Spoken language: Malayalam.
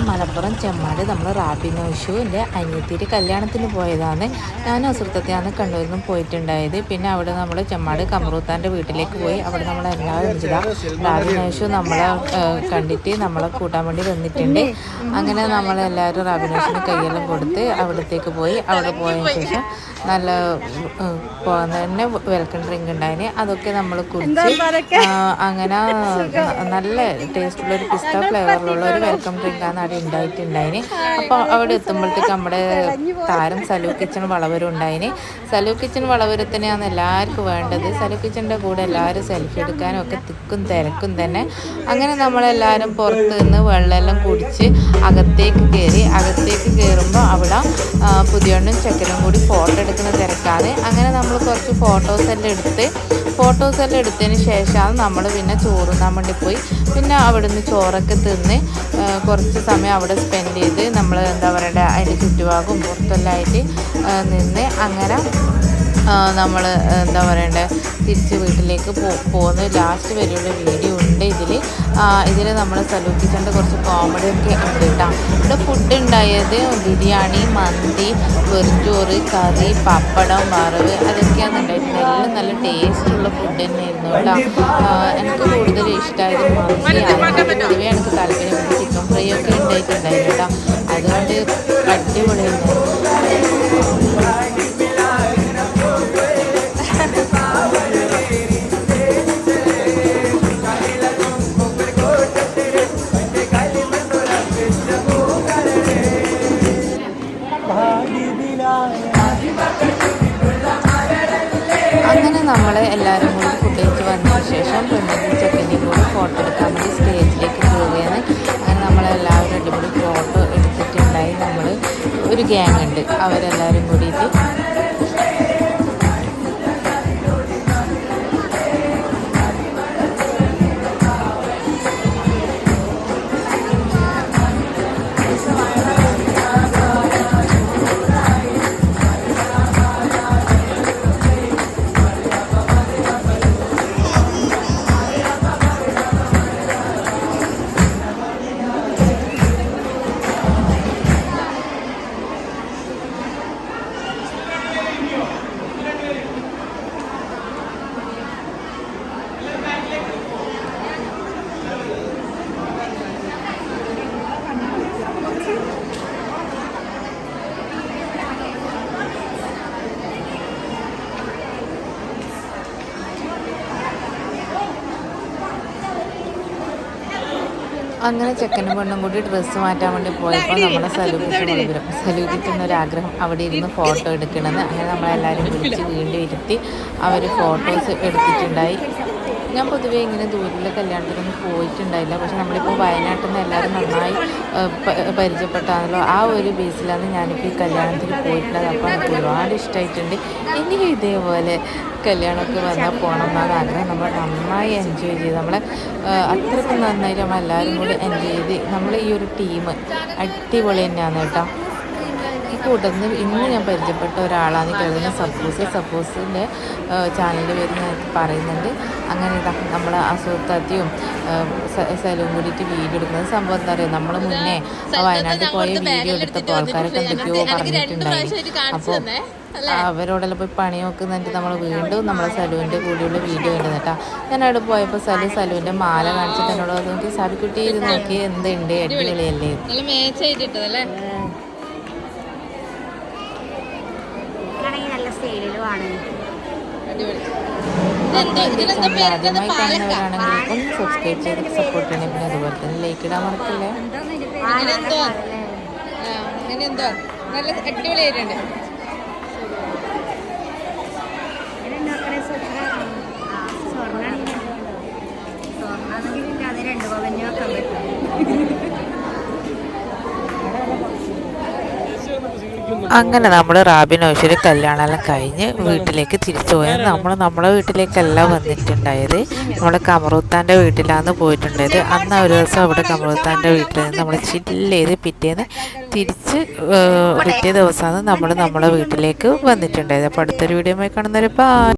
മലപ്പുറം ചെമ്മാട് നമ്മൾ റാബിനോഷുവിൻ്റെ അനിയത്തിയുടെ കല്യാണത്തിന് പോയതാണ്. ഞാനും അസുഖത്തെയാണ് കണ്ണൂരിൽ നിന്നും പോയിട്ടുണ്ടായത്. പിന്നെ അവിടെ നമ്മൾ ചെമ്മാട് കമറൂത്താൻ്റെ വീട്ടിലേക്ക് പോയി. അവിടെ നമ്മളെല്ലാവരും വിളിച്ചതാണ്. റാബിനോഷു നമ്മളെ കണ്ടിട്ട് നമ്മളെ കൂട്ടാൻ വേണ്ടി വന്നിട്ടുണ്ട്. അങ്ങനെ നമ്മളെല്ലാവരും റാബിനോഷിന് കയ്യെല്ലാം കൊടുത്ത് അവിടത്തേക്ക് പോയി. അവിടെ പോയതിന് ശേഷം നല്ല തന്നെ വെൽക്കം ഡ്രിങ്ക് ഉണ്ടായിന്. അതൊക്കെ നമ്മൾ കുടിച്ച് അങ്ങനെ നല്ല ടേസ്റ്റുള്ളൊരു പിസ്ത ഫ്ലേവറിലുള്ള ഒരു വെൽക്കം ഡ്രിങ്കാണ് അവിടെ ഉണ്ടായിട്ടുണ്ടായിന്. അപ്പോൾ അവിടെ എത്തുമ്പോഴത്തേക്ക് നമ്മുടെ താരം സലൂ കിച്ചൺ വളവരും ഉണ്ടായിന്. സലൂ കിച്ചൺ വളവരത്തിനെയാണ് എല്ലാവർക്കും വേണ്ടത്. സലൂ കിച്ചൻ്റെ കൂടെ എല്ലാവരും സെൽഫി എടുക്കാനും ഒക്കെ തിക്കും തിരക്കും തന്നെ. അങ്ങനെ നമ്മളെല്ലാവരും പുറത്ത് നിന്ന് വെള്ളമെല്ലാം കുടിച്ച് അകത്തേക്ക് കയറുമ്പോൾ അവിടെ പുതിയണ്ണും ചെക്കനും കൂടി ഫോട്ടോ എടുക്കുന്ന തിരക്കാണ്. അങ്ങനെ നമ്മൾ കുറച്ച് ഫോട്ടോസ് എല്ലാം എടുത്തതിന് ശേഷമാണ് നമ്മൾ പിന്നെ ചോറുണ്ണാൻ വേണ്ടി പോയി. പിന്നെ അവിടുന്ന് ചോറൊക്കെ തിന്ന് കുറച്ച് സമയം അവിടെ സ്പെൻഡ് ചെയ്ത് നമ്മൾ എന്താ പറയണ്ടേ അതിൻ്റെ ചുറ്റുഭാഗവും പുറത്തെല്ലാം ആയിട്ട് നിന്ന് അങ്ങനെ നമ്മൾ എന്താ പറയണ്ടേ തിരിച്ച് വീട്ടിലേക്ക് പോകുന്ന ലാസ്റ്റ് വരെയുള്ള വീഡിയോ ഉണ്ട് ഇതിൽ നമ്മൾ സലൂ കിച്ചൻ്റെ കുറച്ച് കോമഡി ഒക്കെ ഉണ്ട് കേട്ടോ. ഇവിടെ ഫുഡ് ഉണ്ടായത് ബിരിയാണി, മന്തി, വെറുംചോറ്, കറി, പപ്പടം, വറവ് അതൊക്കെയാണ് ഉണ്ടായിരുന്നത്. എല്ലാം നല്ല ടേസ്റ്റുള്ള ഫുഡ് തന്നെയായിരുന്നു കേട്ടോ. എനിക്ക് കൂടുതൽ ഇഷ്ടമായത് മന്തിയാണ്. പൊതുവേ എനിക്ക് താല്പര്യം ചിക്കൻ ഫ്രൈ ഒക്കെ ഉണ്ടായിട്ടുണ്ടായിരുന്നു കേട്ടോ. അതുകൊണ്ട് അടിപൊളിയായിരുന്നു. അങ്ങനെ നമ്മൾ എല്ലാവരും കൂടി ഫുഡ് കഴിച്ച് വന്നതിന് ശേഷം പെണ്ണിൻ്റെ ചെക്കൻ്റെ കൂടി ഫോട്ടോ എടുക്കാൻ വേണ്ടി സ്റ്റേജിലേക്ക് കയറിയാണ്. അങ്ങനെ നമ്മളെല്ലാവരും അടിപൊളി ഫോട്ടോ എടുത്തിട്ടുണ്ടായി. നമ്മൾ ഒരു ഗ്യാങ് ഉണ്ട്, അവരെല്ലാവരും കൂടിയിട്ട് അങ്ങനെ ചെക്കനും പെണ്ണും കൂടി ഡ്രസ്സ് മാറ്റാൻ വേണ്ടി പോയപ്പോൾ നമ്മളെ സലൂക്കിച്ചൊരാഗ്രഹം അവിടെ ഇരുന്ന് ഫോട്ടോ എടുക്കണമെന്ന്. അങ്ങനെ നമ്മളെല്ലാവരും വിളിച്ച് വീണ്ടും ഇരുത്തി അവർ ഫോട്ടോസ് എടുത്തിട്ടുണ്ടായി. ഞാൻ പൊതുവേ ഇങ്ങനെ ദൂരമുള്ള കല്യാണത്തിനൊന്നും പോയിട്ടുണ്ടായില്ല. പക്ഷെ നമ്മളിപ്പോൾ വയനാട്ടിൽ നിന്ന് എല്ലാവരും നന്നായി പരിചയപ്പെട്ടാണല്ലോ. ആ ഒരു ബേസിലാണ് ഞാനിപ്പോൾ ഈ കല്യാണത്തിന് പോയിട്ടുള്ളത്. അപ്പോൾ എനിക്ക് ഒരുപാട് ഇഷ്ടമായിട്ടുണ്ട്. എനിക്ക് ഇതേപോലെ കല്യാണമൊക്കെ വന്നാൽ പോകണം എന്നാണ് ആഗ്രഹം. നമ്മൾ നന്നായി എൻജോയ് ചെയ്ത് നമ്മളെ അത്രയ്ക്ക് നന്നായിട്ട് നമ്മളെല്ലാവരും കൂടി എൻജോയ് ചെയ്ത് നമ്മൾ ഈ ഒരു ടീം അടിപൊളി തന്നെയാണ് കേട്ടോ. ഈ കൂട്ടത്തിൽ ഇന്ന് ഞാൻ പരിചയപ്പെട്ട ഒരാളാണ് കരുതുന്ന സപ്പോസിൻ്റെ ചാനലിൻ്റെ പേര് ഞാൻ പറയുന്നുണ്ട്. അങ്ങനെ ഇതാ നമ്മൾ അസുഖത്താത്തിയും സലൂം കൂടിയിട്ട് വീഡിയോ എടുക്കുന്നത്. സംഭവം എന്താ പറയുക, നമ്മൾ മുന്നേ വയനാട്ടിൽ പോയ വീഡിയോ എടുത്തപ്പോൾ ആൾക്കാരൊക്കെ എന്തൊക്കെയോ പറഞ്ഞിട്ടുണ്ടായി. അപ്പോൾ അവരോടെല്ലാം പോയി പണി നോക്കുന്നിട്ട് നമ്മൾ വീണ്ടും നമ്മളെ സലൂവിൻ്റെ കൂടെയുള്ള വീഡിയോ ഉണ്ട് കേട്ടോ. ഞാൻ അവിടെ പോയപ്പോൾ സലൂവിൻ്റെ മാല കാണിച്ചിട്ട് എന്നോട് നോക്കി സാബിക്കുട്ടി ഇത് നോക്കി എന്തുണ്ട് അടിപൊളിയല്ലേ. ആദ്യമായി കാണുന്നവരാണെങ്കിൽ ഒന്ന് സബ്സ്ക്രൈബ് ചെയ്ത് സപ്പോർട്ട് ചെയ്യണേ. പിന്നെ അതുപോലെ തന്നെ ലൈക്ക് ഇടാൻ മറക്കില്ലേ. നല്ല അടിപൊളിയായിട്ടുണ്ട്. അങ്ങനെ നമ്മൾ റാബിൻ ഔഷര് കല്യാണമെല്ലാം കഴിഞ്ഞ് വീട്ടിലേക്ക് തിരിച്ചു പോയത്. നമ്മളെ വീട്ടിലേക്കല്ല വന്നിട്ടുണ്ടായത്, നമ്മളെ കമറൂത്താൻ്റെ വീട്ടിലാണ് പോയിട്ടുണ്ടായത്. അന്ന് ഒരു ദിവസം അവിടെ കമറൂത്താൻ്റെ വീട്ടിൽ നിന്ന് നമ്മൾ ചില്ല് ചെയ്ത് പിറ്റേന്ന് തിരിച്ച് പിറ്റേ ദിവസമാണ് നമ്മളെ വീട്ടിലേക്ക് വന്നിട്ടുണ്ടായത്. അപ്പോൾ അടുത്തൊരു വീഡിയോ കാണുന്നവരെ ബൈ.